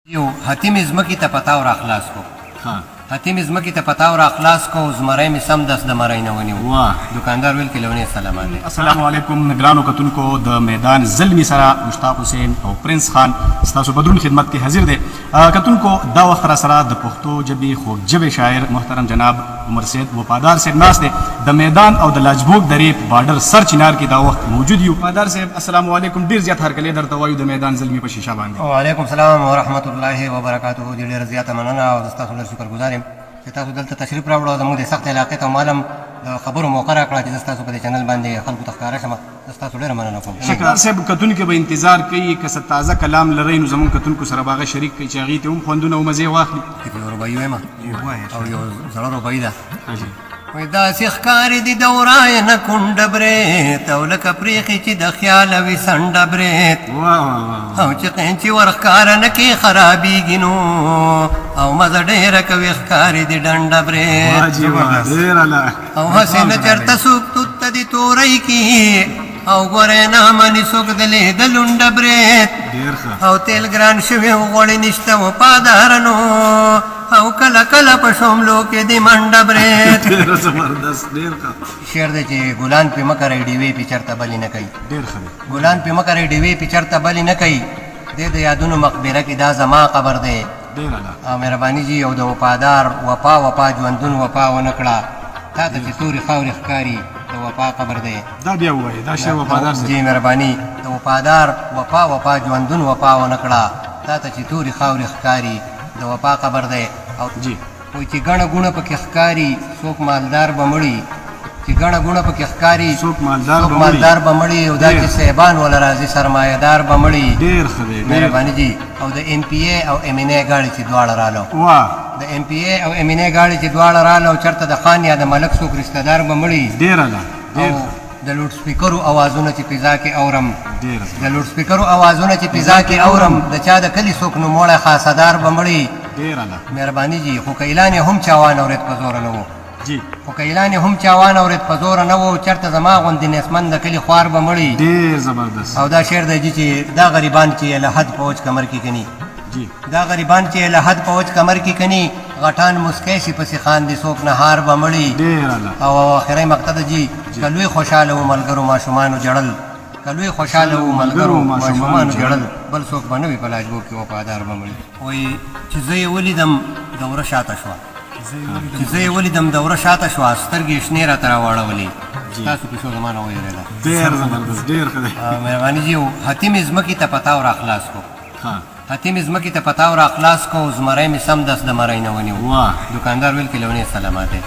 یو حتیم زمکی ته پتاو را خلاص کو ها حتیم زمکی ته پتاو را خلاص کو زمری می سم دس د مړی نه ونیو واه دکاندار ویل کلونه سلام علیکم. السلام علیکم ګرانو کتونکو د میدان زلمی سره مشتاق حسین او پرنس خان ستاسو بدرون خدمت کې حاضر دي. کتونکو دا وخت را سره د پښتو ژبې خوږ ژبې شاعر محترم جناب عمر سید وفادار صاحب ناست دي د میدان او د لاجبوک درې بارډر سر چنار کې دا وخت موجود یو. وفادار صاحب السلام علیکم. ډیر زیات هرکلی درته وایو د میدان زلمی په شیشه باندې. وعلیکم السلام ورحمت الله وبرکاته. ډیر زیاته مننه او تاسو له شکر گزار یم چې تاسو دلته تشریف راوړو. زموږ د سخت علاقې ته معلوم د خبرو موقع راکړه چې تاسو په دې چینل باندې خلکو ته ښکاره شم. تاسو ډېره مننه کوم. شکر صاحب کتونکو به انتظار کوي که څه تازه کلام لرئ نو زموږ کتونکو سره به هغه شریک کړي چې هغې ته هم خوندونه او مزې واخلي. یو روبایي وایم او یو زړه روبایي ده. وای داسې ښکارې دي دورای نه کونډه برېت او لکه پرېښې چې د خیال وي سنډه برېت او چې قینچې ور ښکاره نه کې خرابېږي نو او مزه ډېره کوي ښکارې دي ډنډه برېت او هسې نه چېرته څوک توت ته دي توری کي او ګورې نه مني څوک د لید لونډه برېت او تیل ګران شوي غوړې نشته وفاداره نو او کله کله په شوملو کې د منډه برېت. شعر دی چې ګلان پې مه کرئ ډیوې پې چېرته بلې نه کوي. ګلان پې مه کرئ ډیوې پې چېرته بلې نه کوي. دې د یادونو مقبره کې دا زما قبر دی او مهرباني جي او د وفادار وفا ژوندون وفا ونه کړه تا ته چې تورې خاورې ښکاري د وفا قبر دی. دا بیا ووایي دا شعر وفادار جي مهرباني د وفادار وفا ژوندون وفا ونه کړه تا ته چې تورې خاورې ښکاري د وفا قبر دی. او وایي چې ګڼه ګوڼه پکې ښکاري څوک مالدار به مړي چې ګڼه ګوڼه پکې ښکاري څوک مالدار به مړي او دا چې صاحبان وله راځي سرمایهدار به مړي. مهرباني جي او د ایم پی ای او ایم ان ای ګاډي چې دواړه رالو د ایم پی ای او ایم ان ای ګاډي چې دواړه رالو چېرته د خان یا د ملک څوک رشته دار به مړي. او د لوډ سپیکرو اوازونه چې فضا کې اورم د لوډ سپیکرو اوازونه چې فضا کې اورم د چا د کلي څوک نوموړی خاصدار به مړي. مهرباني جي خو که اعلان یې هم چا وانورېد په زوره نه و خو که اعلان یې هم چا وانورېد په زوره نه و چېرته زما غوندې نیستمن د کلي خوار به مړي. او دا شعر دی جي چې دا غریبان چې یې له حد په وچ کمر کې کني دا غریبان چې یې له حد په وچ کمر کې کني غټان مسکی شي پسې خاندي څوک نهار به مړي. او اخري مقطع ده جي که لوی خوشحاله و ملګرو ماشومانو ژړل که لوی خوشحاله و ملګرو ماشومانو ژړل بل څوک به نه وي په لاجبوک کې وفادار به مړي. وایي چې زه یې ولیدم دوره شاته شوه چې زه یې ولیدم دوره شاته شوه سترګې شنې راته راواړولې تاسو پیشو زما نه ویرېده. مهرباني جي حتیم زمکې ته پتاو را خلاص کو حتیم زمکې ته پتاو را خلاص کو زمری مې سم دس د مړی نه ونیو دکاندار ویل کلونه سلامات دی.